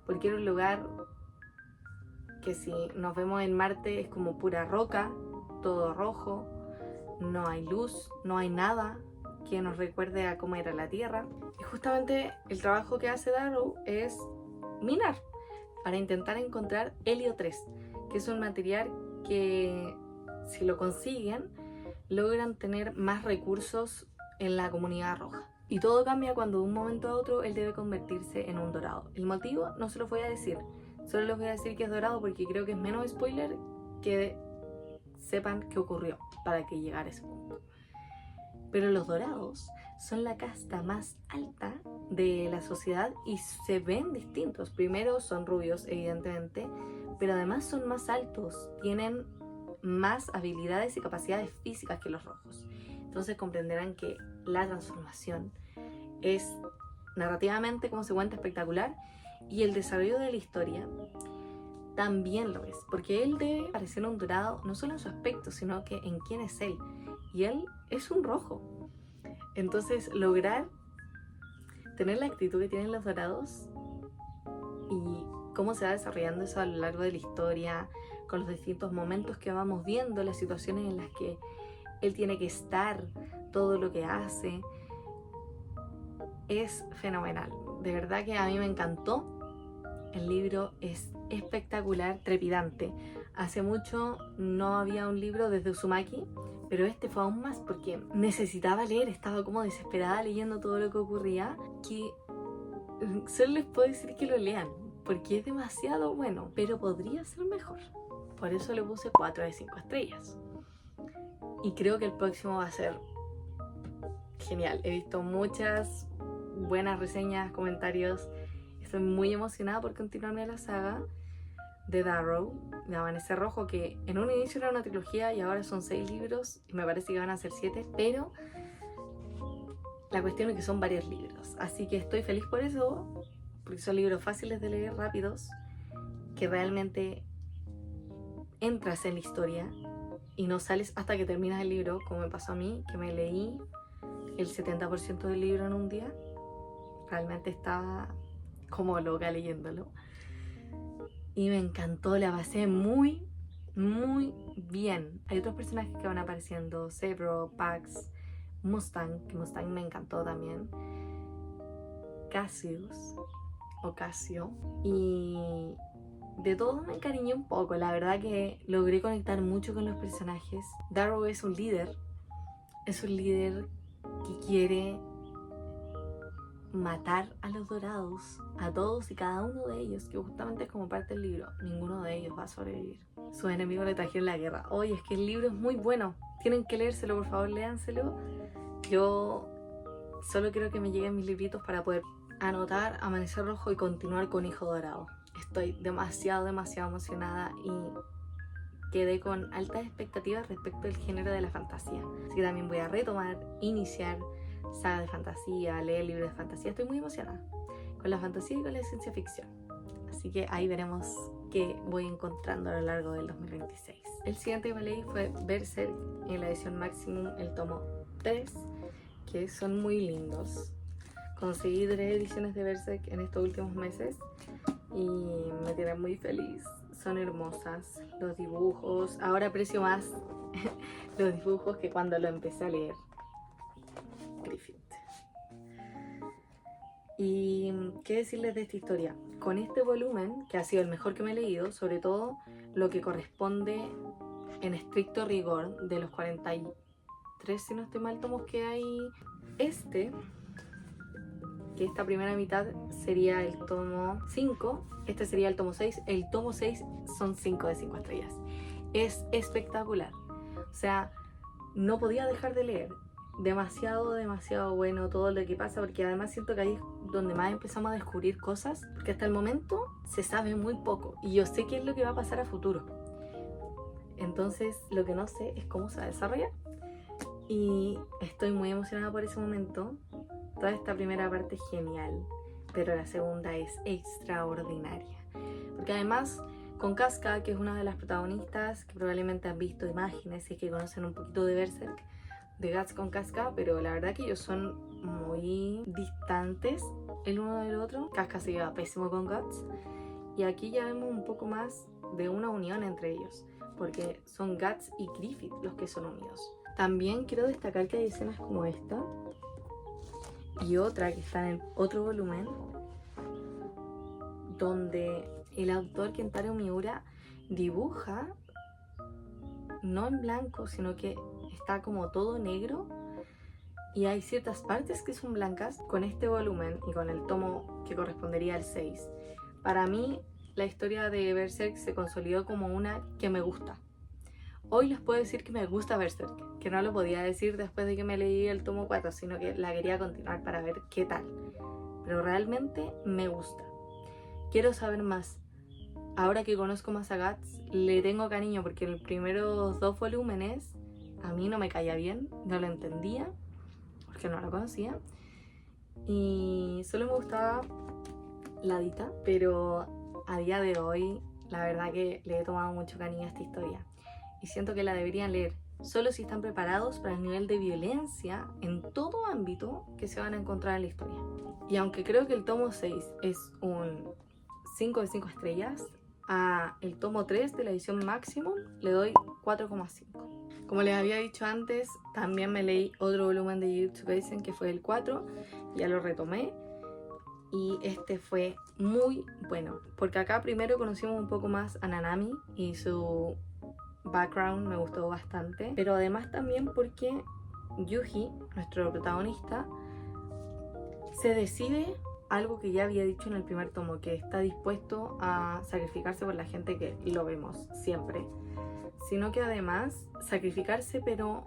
porque era un lugar que, si nos vemos en Marte, es como pura roca, todo rojo, no hay luz, no hay nada que nos recuerde a cómo era la Tierra. Y justamente el trabajo que hace Darrow es minar para intentar encontrar helio 3, que es un material que, si lo consiguen, logran tener más recursos en la comunidad roja. Y todo cambia cuando de un momento a otro él debe convertirse en un dorado. El motivo no se los voy a decir, solo les voy a decir que es dorado porque creo que es menos spoiler que sepan qué ocurrió para que llegara a ese punto. Pero los dorados son la casta más alta de la sociedad y se ven distintos. Primero son rubios, evidentemente, pero además son más altos, tienen más habilidades y capacidades físicas que los rojos. Entonces comprenderán que la transformación es narrativamente, como se cuenta, espectacular, y el desarrollo de la historia también lo es, porque él debe parecer un dorado no solo en su aspecto, sino que en quién es él, y él es un rojo. Entonces lograr tener la actitud que tienen los dorados y cómo se va desarrollando eso a lo largo de la historia, con los distintos momentos que vamos viendo, las situaciones en las que él tiene que estar, todo lo que hace, es fenomenal. De verdad que a mí me encantó. El libro es espectacular, trepidante. Hace mucho no había un libro desde Uzumaki, pero este fue aún más porque necesitaba leer, estaba como desesperada leyendo todo lo que ocurría, que solo les puedo decir que lo lean, porque es demasiado bueno, pero podría ser mejor. Por eso le puse 4 de 5 estrellas. Y creo que el próximo va a ser genial. He visto muchas buenas reseñas, comentarios. Estoy muy emocionada por continuarme la saga de Darrow, de Amanecer Rojo, que en un inicio era una trilogía y ahora son 6 libros y me parece que van a ser 7, pero la cuestión es que son varios libros, así que estoy feliz por eso, porque son libros fáciles de leer, rápidos, que realmente entras en la historia y no sales hasta que terminas el libro, como me pasó a mí, que me leí el 70% del libro en un día. Realmente estaba como loca leyéndolo y me encantó, la pasé muy bien. Hay otros personajes que van apareciendo, Zebro, Pax, Mustang, que Mustang me encantó también, Casio, y de todos me encariñé un poco. La verdad que logré conectar mucho con los personajes. Darrow es un líder es un líder que quiere matar a los dorados, a todos y cada uno de ellos, que justamente es como parte del libro. Ninguno de ellos va a sobrevivir. Sus enemigos le trajeron la guerra. Oye, es que el libro es muy bueno. Tienen que leérselo, por favor, léanselo. Yo solo quiero que me lleguen mis libritos para poder anotar Amanecer Rojo y continuar con Hijo Dorado. Estoy demasiado emocionada y quedé con altas expectativas respecto al género de la fantasía. Así que también voy a retomar, iniciar saga de fantasía, leer libros de fantasía. Estoy muy emocionada con la fantasía y con la ciencia ficción. Así que ahí veremos qué voy encontrando a lo largo del 2026. El siguiente que me leí fue Berserk en la edición Maximum, el tomo 3, que son muy lindos. Conseguí 3 ediciones de Berserk en estos últimos meses y me tienen muy feliz. Son hermosas, los dibujos. Ahora aprecio más los dibujos que cuando lo empecé a leer. Griffith. Y qué decirles de esta historia. Con este volumen, que ha sido el mejor que me he leído, sobre todo lo que corresponde en estricto rigor de los 43, si no estoy mal, tomos que hay, que esta primera mitad sería el tomo 5, este sería el tomo 6, el tomo 6 son 5 de 5 estrellas. Es espectacular, o sea, no podía dejar de leer. Demasiado bueno todo lo que pasa, porque además siento que ahí es donde más empezamos a descubrir cosas, porque hasta el momento se sabe muy poco y yo sé qué es lo que va a pasar a futuro. Entonces lo que no sé es cómo se va a desarrollar y estoy muy emocionada por ese momento. Toda esta primera parte es genial, pero la segunda es extraordinaria, porque además con Casca, que es una de las protagonistas, que probablemente han visto imágenes y que conocen un poquito de Berserk, de Guts con Casca, pero la verdad que ellos son muy distantes el uno del otro. Casca se lleva pésimo con Guts y aquí ya vemos un poco más de una unión entre ellos, porque son Guts y Griffith los que son unidos. También quiero destacar que hay escenas como esta y otra que está en otro volumen, donde el autor Kentaro Miura dibuja no en blanco, sino que está como todo negro y hay ciertas partes que son blancas. Con este volumen y con el tomo que correspondería al 6, para mí la historia de Berserk se consolidó como una que me gusta. Hoy les puedo decir que me gusta Berserk, que no lo podía decir después de que me leí el tomo 4, sino que la quería continuar para ver qué tal, pero realmente me gusta. Quiero saber más. Ahora que conozco más a Guts, le tengo cariño, porque en los primeros 2 volúmenes a mí no me caía bien, no lo entendía, porque no lo conocía, y solo me gustaba la Dita, pero a día de hoy la verdad que le he tomado mucho cariño a esta historia y siento que la deberían leer, solo si están preparados para el nivel de violencia en todo ámbito que se van a encontrar en la historia. Y aunque creo que el tomo 6 es un 5 de 5 estrellas, a el tomo 3 de la edición Maximum le doy 4,5. Como les había dicho antes, también me leí otro volumen de Jujutsu Kaisen, que fue el 4, ya lo retomé y este fue muy bueno, porque acá primero conocimos un poco más a Nanami y su background me gustó bastante, pero además también porque Yuji, nuestro protagonista, se decide algo que ya había dicho en el primer tomo, que está dispuesto a sacrificarse por la gente, que lo vemos siempre, sino que además sacrificarse pero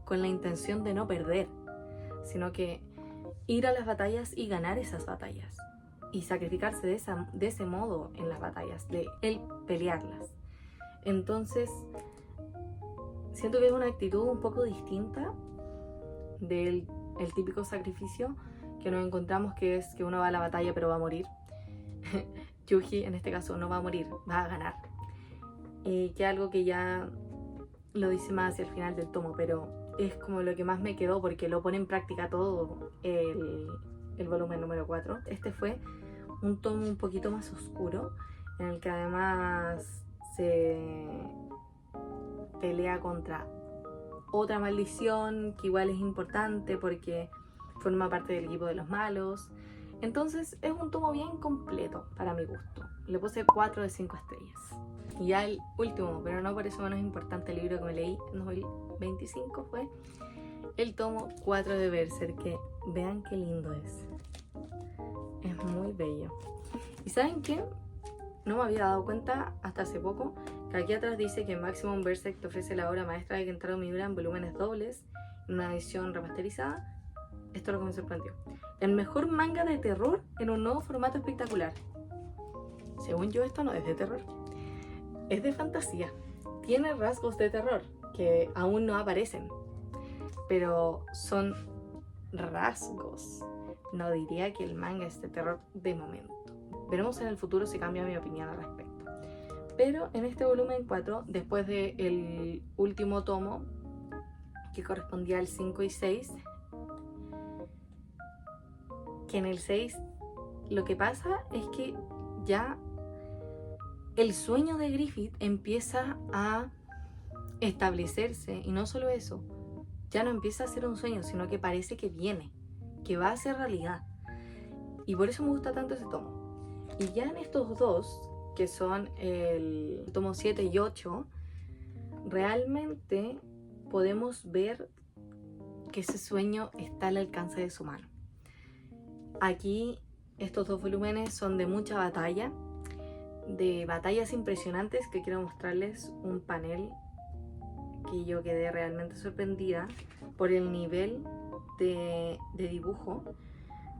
con la intención de no perder, sino que ir a las batallas y ganar esas batallas y sacrificarse de ese modo en las batallas, de él pelearlas. Entonces siento que es una actitud un poco distinta del el típico sacrificio que nos encontramos, que es que uno va a la batalla pero va a morir. Yuji en este caso no va a morir, va a ganar, que es algo que ya lo dice más hacia el final del tomo, pero es como lo que más me quedó porque lo pone en práctica todo el volumen número 4. Este fue un tomo un poquito más oscuro, en el que además se pelea contra otra maldición que igual es importante porque forma parte del equipo de los malos. Entonces es un tomo bien completo para mi gusto. Le puse 4 de 5 estrellas. Y ya el último, pero no por eso menos importante, libro que me leí en 2025 fue el tomo 4 de Berserk, que vean qué lindo es muy bello. ¿Y saben qué? No me había dado cuenta hasta hace poco que aquí atrás dice que Maximum Berserk te ofrece la obra maestra de Kentaro Miura en volúmenes dobles, en una edición remasterizada. Esto es lo que me sorprendió. El mejor manga de terror en un nuevo formato espectacular. Según yo, esto no es de terror, es de fantasía. Tiene rasgos de terror que aún no aparecen, pero son rasgos. No diría que el manga es de terror de momento. Veremos en el futuro si cambia mi opinión al respecto. Pero en este volumen 4, después del último tomo, que correspondía al 5 y 6, que en el 6 lo que pasa es que ya el sueño de Griffith empieza a establecerse, y no solo eso, ya no empieza a ser un sueño, sino que parece que viene, que va a ser realidad. Y por eso me gusta tanto ese tomo. Y ya en estos dos, que son el tomo 7 y 8, realmente podemos ver que ese sueño está al alcance de su mano. Aquí estos dos volúmenes son de mucha batalla, de batallas impresionantes, que quiero mostrarles un panel que yo quedé realmente sorprendida por el nivel de dibujo,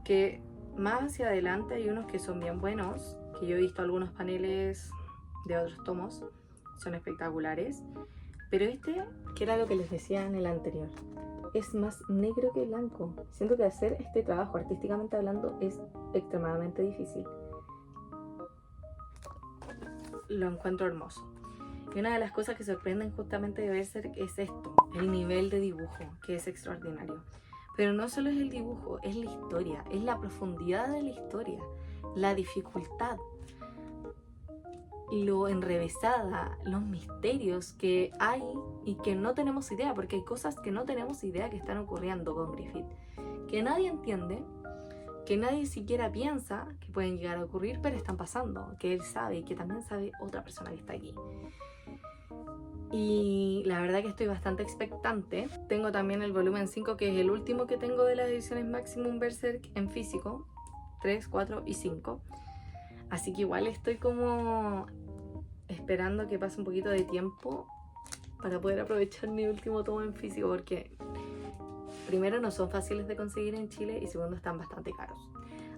que más hacia adelante hay unos que son bien buenos, que yo he visto algunos paneles de otros tomos, son espectaculares, pero este, que era lo que les decía en el anterior, es más negro que blanco. Siento que hacer este trabajo, artísticamente hablando, es extremadamente difícil. Lo encuentro hermoso. Y una de las cosas que sorprenden justamente de Berserk es esto, el nivel de dibujo, que es extraordinario. Pero no solo es el dibujo, es la historia, es la profundidad de la historia, la dificultad, lo enrevesada, los misterios que hay y que no tenemos idea, porque hay cosas que no tenemos idea que están ocurriendo con Griffith, que nadie entiende, que nadie siquiera piensa que pueden llegar a ocurrir, pero están pasando, que él sabe y que también sabe otra persona que está aquí. Y la verdad que estoy bastante expectante. Tengo también el volumen 5, que es el último que tengo de las ediciones Maximum Berserk en físico, 3, 4 y 5. Así que igual estoy como esperando que pase un poquito de tiempo para poder aprovechar mi último tomo en físico, porque primero no son fáciles de conseguir en Chile y segundo están bastante caros.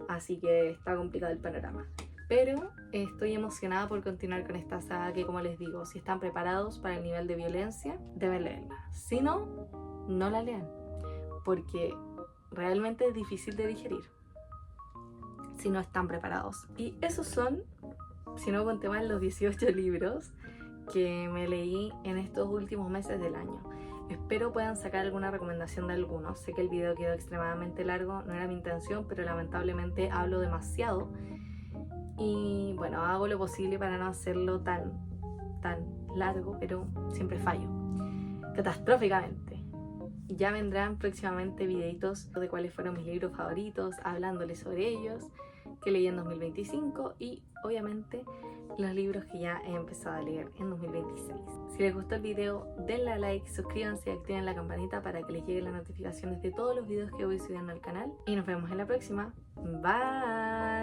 Así que está complicado el panorama. Pero estoy emocionada por continuar con esta saga que, como les digo, si están preparados para el nivel de violencia, deben leerla. Si no, no la lean, porque realmente es difícil de digerir si no están preparados. Y esos son, si no conté mal, los 18 libros que me leí en estos últimos meses del año. Espero puedan sacar alguna recomendación de algunos. Sé que el video quedó extremadamente largo, no era mi intención, pero lamentablemente hablo demasiado. Y bueno, hago lo posible para no hacerlo tan largo, pero siempre fallo catastróficamente. Ya vendrán próximamente videitos de cuáles fueron mis libros favoritos, hablándoles sobre ellos, que leí en 2025 y obviamente los libros que ya he empezado a leer en 2026. Si les gustó el video, denle a like, suscríbanse y activen la campanita para que les lleguen las notificaciones de todos los videos que voy subiendo al canal. Y nos vemos en la próxima. Bye.